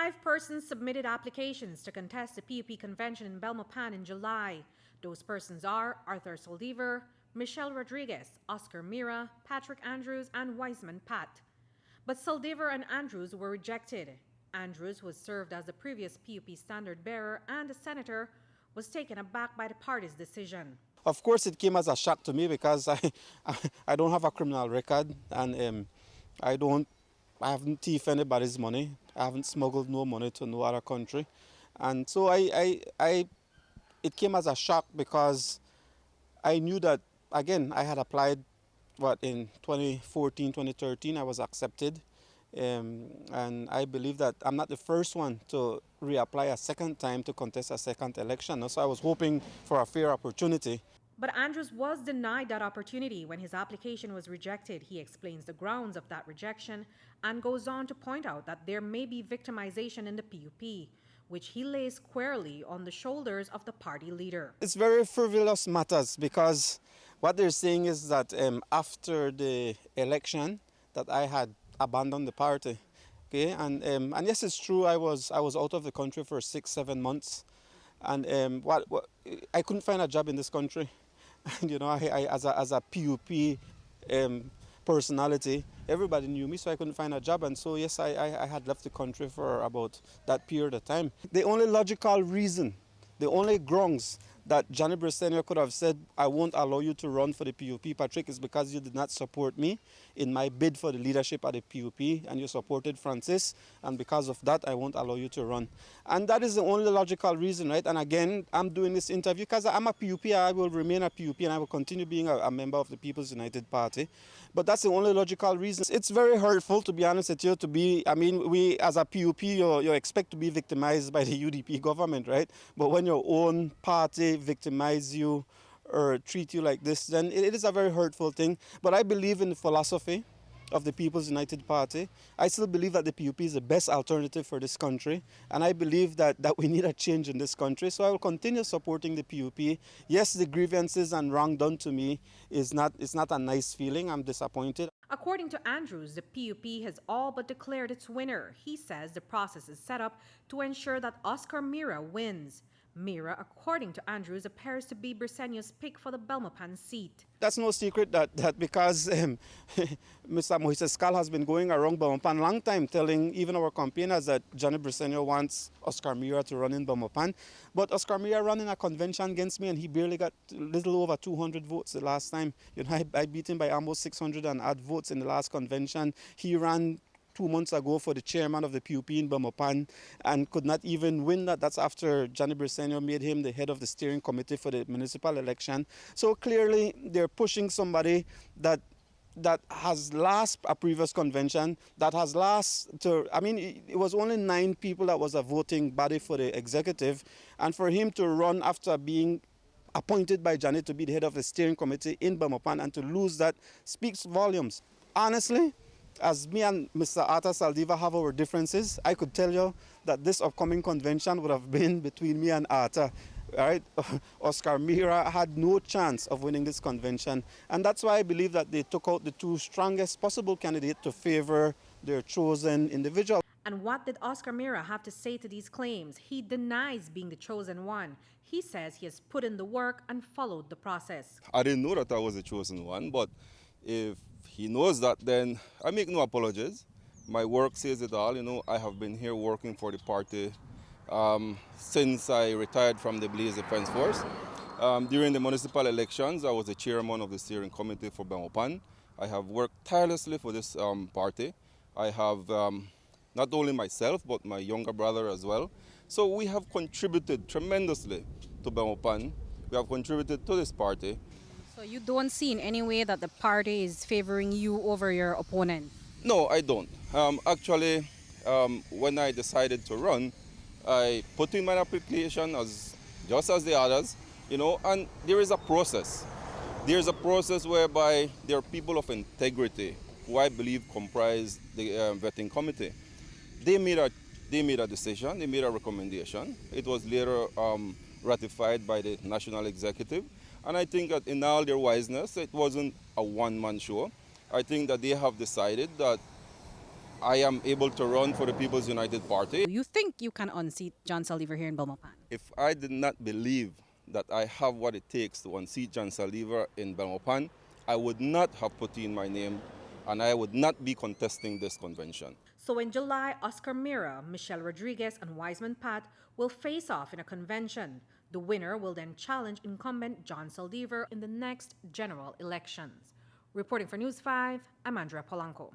5 persons submitted applications to contest the P.U.P convention in Belmopan in July. Those persons are Arthur Saldivar, Michelle Rodriguez, Oscar Mira, Patrick Andrews, and Wiseman Pat. But Saldivar and Andrews were rejected. Andrews, who has served as the previous P.U.P standard bearer and a senator, was taken aback by the party's decision. Of course, it came as a shock to me because I don't have a criminal record, and I haven't thieved anybody's money. I haven't smuggled no money to no other country. And so it came as a shock because I knew that, again, I had applied, in 2014, 2013, I was accepted. And I believe that I'm not the first one to reapply a second time to contest a second election. So I was hoping for a fair opportunity. But Andrews was denied that opportunity when his application was rejected. He explains the grounds of that rejection and goes on to point out that there may be victimization in the P.U.P, which he lays squarely on the shoulders of the party leader. It's very frivolous matters because what they're saying is that after the election that I had abandoned the party. Okay, and yes, it's true. I was out of the country for 6-7 months, and I couldn't find a job in this country. And you know, I as a P.U.P personality, everybody knew me, so I couldn't find a job. And so yes, I had left the country for about that period of time. The only logical reason, the only grounds that Johnny Briceño could have said, I won't allow you to run for the P.U.P, Patrick, is because you did not support me in my bid for the leadership at the P.U.P, and you supported Francis, and because of that, I won't allow you to run. And that is the only logical reason, right? And again, I'm doing this interview because I'm a P.U.P, I will remain a P.U.P, and I will continue being a member of the People's United Party. But that's the only logical reason. It's very hurtful, to be honest with you, we as a P.U.P, you expect to be victimized by the UDP government, right? But when your own party victimize you or treat you like this, then it is a very hurtful thing. But I believe in the philosophy of the People's United Party. I still believe that the P.U.P is the best alternative for this country, and I believe that we need a change in this country. So I will continue supporting the P.U.P. Yes, the grievances and wrong done to me is not a nice feeling. I'm disappointed. According to Andrews, the P.U.P has all but declared its winner. He says the process is set up to ensure that Oscar Mira wins. Mira, according to Andrews, appears to be Briceño's pick for the Belmopan seat. That's no secret that because Mr. Moises Cal has been going around Belmopan a long time telling even our campaigners that Johnny Briceño wants Oscar Mira to run in Belmopan. But Oscar Mira ran in a convention against me and he barely got a little over 200 votes the last time. You know, I beat him by almost 600 and odd votes in the last convention. He ran 2 months ago for the chairman of the P.U.P in Belmopan and could not even win that. That's after Johnny Briceño made him the head of the steering committee for the municipal election. So clearly they're pushing somebody that has lost a previous convention, that has lost to, it was only 9 people that was a voting body for the executive, and for him to run after being appointed by Johnny to be the head of the steering committee in Belmopan and to lose that speaks volumes. Honestly, as me and Mr. Arthur Saldivar have our differences, I could tell you that this upcoming convention would have been between me and Arthur. Right? Oscar Mira had no chance of winning this convention, and that's why I believe that they took out the 2 strongest possible candidates to favor their chosen individual. And what did Oscar Mira have to say to these claims? He denies being the chosen one. He says he has put in the work and followed the process. I didn't know that I was the chosen one, but if he knows that, then I make no apologies. My work says it all. You know, I have been here working for the party since I retired from the Belize Defense Force. During the municipal elections, I was the chairman of the steering committee for Belmopan. I have worked tirelessly for this party. I have not only myself, but my younger brother as well. So we have contributed tremendously to Belmopan. We have contributed to this party. So you don't see in any way that the party is favoring you over your opponent? No, I don't. Actually, when I decided to run, I put in my application just as the others, you know, and there is a process. There is a process whereby there are people of integrity who I believe comprise the vetting committee. They made a decision, they made a recommendation. It was later ratified by the national executive. And I think that in all their wiseness, it wasn't a one-man show. I think that they have decided that I am able to run for the People's United Party. You think you can unseat John Saldivar here in Belmopan? If I did not believe that I have what it takes to unseat John Saldivar in Belmopan, I would not have put in my name and I would not be contesting this convention. So in July, Oscar Mira, Michelle Rodriguez, and Wiseman Pat will face off in a convention. The winner will then challenge incumbent John Saldivar in the next general elections. Reporting for News 5, I'm Andrea Polanco.